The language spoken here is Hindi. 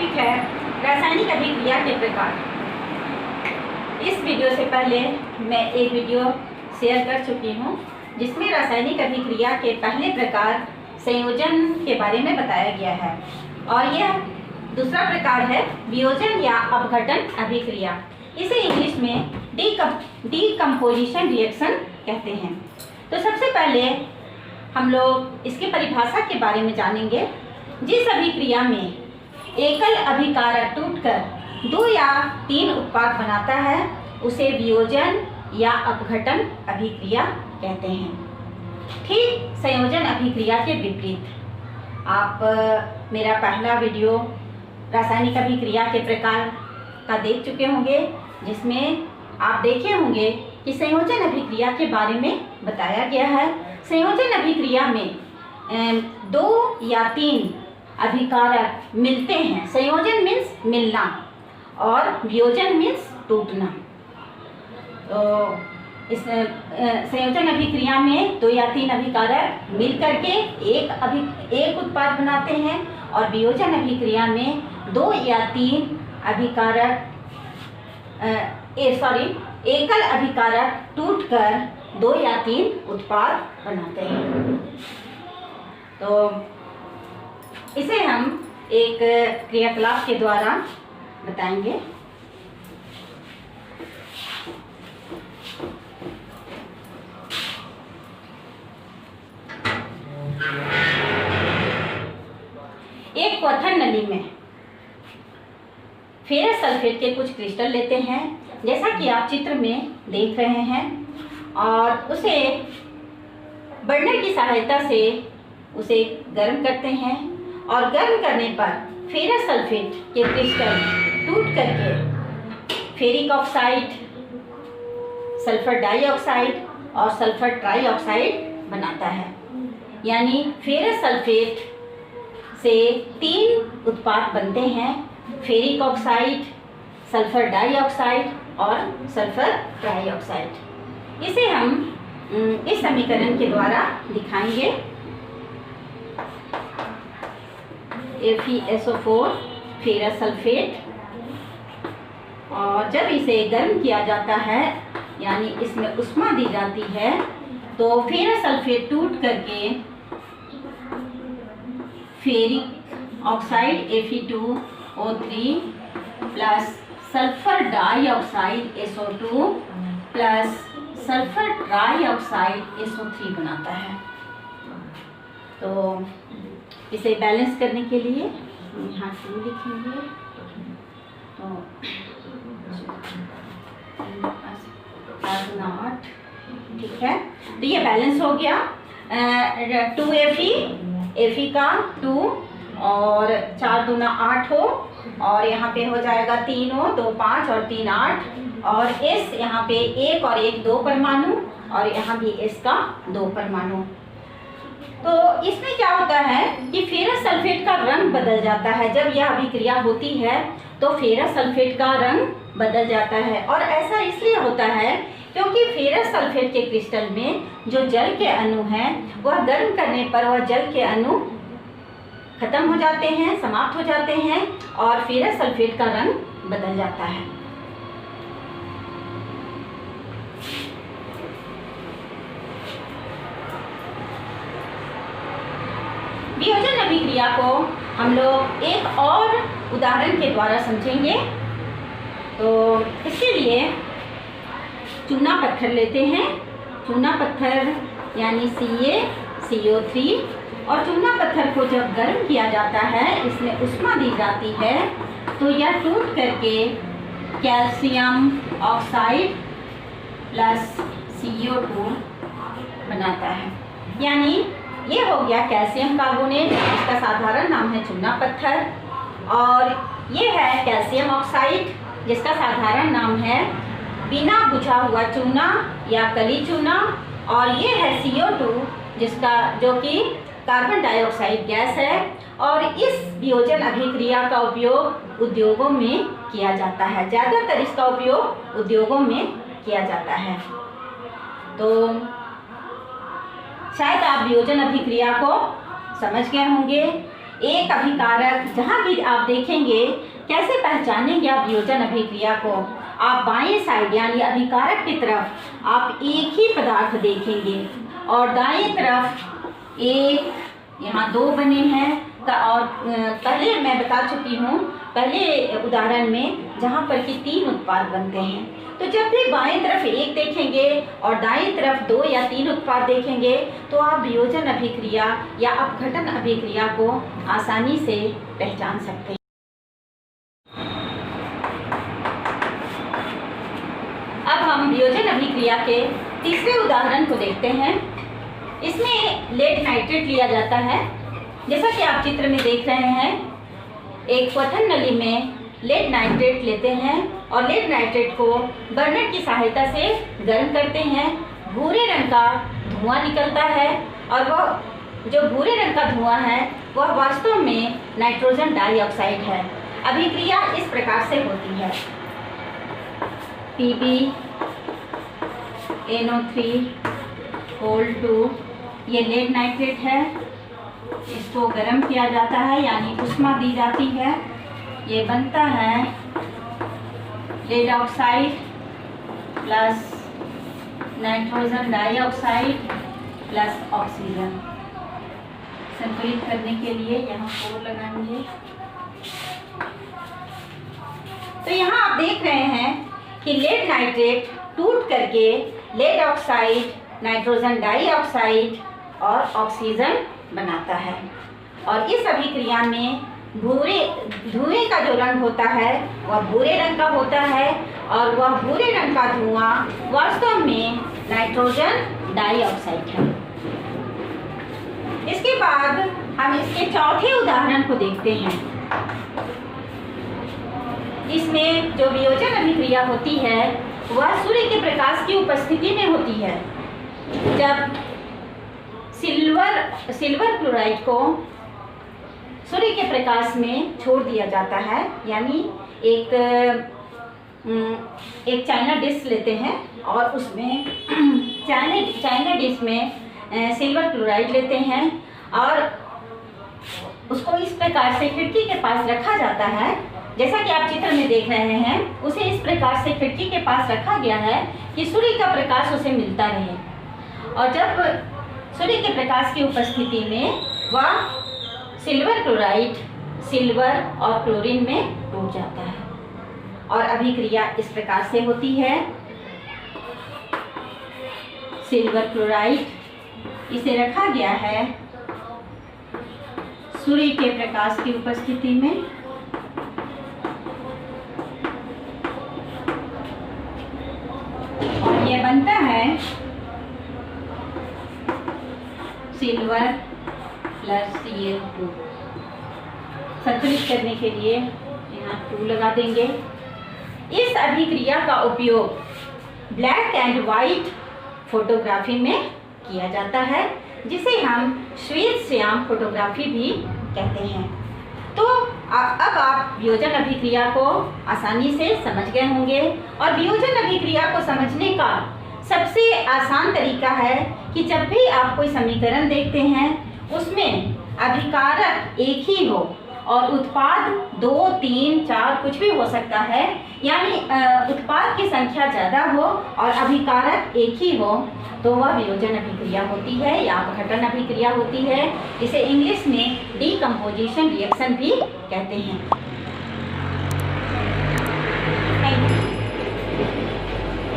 टॉपिक है रासायनिक अभिक्रिया के प्रकार। इस वीडियो से पहले मैं एक वीडियो शेयर कर चुकी हूँ जिसमें रासायनिक अभिक्रिया के पहले प्रकार संयोजन के बारे में बताया गया है, और यह दूसरा प्रकार है वियोजन या अपघटन अभिक्रिया। इसे इंग्लिश में डीकम्पोजिशन रिएक्शन कहते हैं। तो सबसे पहले हम लोग इसकी परिभाषा के बारे में जानेंगे। जिस अभिक्रिया में एकल अभिकारक टूटकर 2 या 3 उत्पाद बनाता है उसे वियोजन या अपघटन अभिक्रिया कहते हैं। ठीक संयोजन अभिक्रिया के विपरीत, आप मेरा पहला वीडियो रासायनिक अभिक्रिया के प्रकार का देख चुके होंगे, जिसमें आप देखे होंगे कि संयोजन अभिक्रिया के बारे में बताया गया है। संयोजन अभिक्रिया में 2 या 3 अभिकारक मिलते हैं। संयोजन मीन्स मिलना और वियोजन मीन्स टूटना। तो इस संयोजन अभिक्रिया में 2 या 3 अभिकारक मिल करके एक उत्पाद बनाते हैं, और वियोजन अभिक्रिया में 2 या 3 अभिकारक एकल अभिकारक टूटकर 2 या 3 उत्पाद बनाते हैं। तो इसे हम एक क्रियाकलाप के द्वारा बताएंगे। एक क्वथन नली में फेरस सल्फेट के कुछ क्रिस्टल लेते हैं, जैसा कि आप चित्र में देख रहे हैं, और उसे बर्नर की सहायता से उसे गर्म करते हैं, और गर्म करने पर फेरस सल्फेट के क्रिस्टल टूट करके फेरिक ऑक्साइड, सल्फर डाइऑक्साइड और सल्फर ट्राइऑक्साइड बनाता है। यानी फेरस सल्फेट से 3 उत्पाद बनते हैं, फेरिक ऑक्साइड, सल्फर डाइऑक्साइड और सल्फर ट्राइऑक्साइड। इसे हम इस समीकरण के द्वारा दिखाएंगे। FeSO4 फेरस सल्फेट, और जब इसे गर्म किया जाता है यानी इसमें उष्मा दी जाती है तो फेरस सल्फेट टूट करके ferric oxide Fe2O3 plus sulphur dioxide SO2 plus sulphur trioxide SO3 बनाता है। तो इसे बैलेंस करने के लिए यहाँ 2 लिखेंगे। तो 8, ठीक है। तो ये बैलेंस हो गया। 2Fe का 2 और 4 दूना 8 हो, और यहाँ पे हो जाएगा 3 हो, 2 5 और 3 8, और S यहाँ पे 1 और 1 2 परमाणु, और यहाँ भी S का 2 परमाणु। तो इसमें क्या होता है कि फेरस सल्फेट का रंग बदल जाता है। जब यह अभिक्रिया होती है तो फेरस सल्फेट का रंग बदल जाता है, और ऐसा इसलिए होता है क्योंकि फेरस सल्फेट के क्रिस्टल में जो जल के अणु हैं वह गर्म करने पर वह जल के अणु खत्म हो जाते हैं, समाप्त हो जाते हैं, और फेरस सल्फेट का रंग बदल जाता है। वियोजन अभिक्रिया को हम लोग एक और उदाहरण के द्वारा समझेंगे। तो इसके लिए चूना पत्थर लेते हैं। चूना पत्थर यानी CaCO3, और चूना पत्थर को जब गर्म किया जाता है, इसमें उष्मा दी जाती है, तो यह टूट करके कैल्शियम ऑक्साइड प्लस CO2 बनाता है। यानी ये हो गया कैल्शियम कार्बोनेट, इसका साधारण नाम है चूना पत्थर, और ये है कैल्शियम ऑक्साइड जिसका साधारण नाम है बिना बुझा हुआ चूना या कली चूना, और ये है CO2 जो कि कार्बन डाइऑक्साइड गैस है। और इस वियोजन अभिक्रिया का उपयोग उद्योगों में किया जाता है। ज़्यादातर इसका उपयोग उद्योगों में किया जाता है। तो शायद आप वियोजन अभिक्रिया को समझ गए होंगे एक अभिकारक, जहाँ भी आप देखेंगे, कैसे पहचानेंगे आप वियोजन अभिक्रिया को? आप बाएं साइड यानी अभिकारक की तरफ आप एक ही पदार्थ देखेंगे और दाएं तरफ एक, यहाँ दो बने हैं। और पहले मैं बता चुकी हूँ पहले उदाहरण में जहाँ पर कि 3 उत्पाद बनते हैं। तो जब भी बाएं तरफ एक देखेंगे और दाएं तरफ 2 या 3 उत्पाद देखेंगे तो आप वियोजन अभिक्रिया या अपघटन अभिक्रिया को आसानी से पहचान सकते हैं। अब हम वियोजन अभिक्रिया के तीसरे उदाहरण को देखते हैं। इसमें लेड नाइट्रेट लिया जाता है। जैसा कि आप चित्र में देख रहे हैं, एक क्वथन नली में लेड नाइट्रेट लेते हैं और लेड नाइट्रेट को बर्नर की सहायता से गर्म करते हैं। भूरे रंग का धुआं निकलता है और वह जो भूरे रंग का धुआं है वह वास्तव में नाइट्रोजन डाइऑक्साइड है। अभिक्रिया इस प्रकार से होती है। PbNO3 ये लेड नाइट्रेट है। इसको गर्म किया जाता है यानी ऊष्मा दी जाती है। ये बनता है lead oxide plus nitrogen dioxide plus oxygen. संतुलित करने के लिए यहाँ 4 लगाएंगे। तो यहाँ आप देख रहे हैं कि लेड नाइट्रेट टूट करके लेड ऑक्साइड, नाइट्रोजन डाइऑक्साइड और ऑक्सीजन बनाता है। और इस अभिक्रिया में धुएं का जो रंग होता है वह भूरे रंग का होता है और वह भूरे रंग का धुआं वास्तव में नाइट्रोजन डाइऑक्साइड है। इसके बाद हम इसके चौथे उदाहरण को देखते हैं। इसमें जो वियोजन अभिक्रिया होती है वह सूर्य के प्रकाश की उपस्थिति में होती है। जब सिल्वर क्लोराइड को सूर्य के प्रकाश में छोड़ दिया जाता है, यानी एक चाइना डिश लेते हैं और उसमें चाइना डिश में सिल्वर क्लोराइड लेते हैं और उसको इस प्रकार से खिड़की के पास रखा जाता है। जैसा कि आप चित्र में देख रहे हैं, उसे इस प्रकार से खिड़की के पास रखा गया है कि सूर्य का प्रकाश उसे मिलता रहे। और जब सूर्य के प्रकाश की उपस्थिति में वह सिल्वर क्लोराइड सिल्वर और क्लोरीन में टूट जाता है और अभिक्रिया इस प्रकार से होती है। सिल्वर क्लोराइड इसे रखा गया है सूर्य के प्रकाश की उपस्थिति में और यह बनता है सिल्वर प्लस Cl2। संतुलित करने के लिए यहाँ 2 लगा देंगे। इस अभिक्रिया का उपयोग ब्लैक एंड वाइट फोटोग्राफी में किया जाता है, जिसे हम श्वेत श्याम फोटोग्राफी भी कहते हैं। तो अब आप वियोजन अभिक्रिया को आसानी से समझ गए होंगे और वियोजन अभिक्रिया को समझने का सबसे आसान तरीका है कि जब भी आप कोई समीकरण देखते हैं उसमें अभिकारक एक ही हो और उत्पाद 2, 3, 4 कुछ भी हो सकता है, यानी उत्पाद की संख्या ज़्यादा हो और अभिकारक एक ही हो, तो वह वियोजन अभिक्रिया होती है या अपघटन अभिक्रिया होती है। इसे इंग्लिश में डीकम्पोजिशन रिएक्शन भी कहते हैं।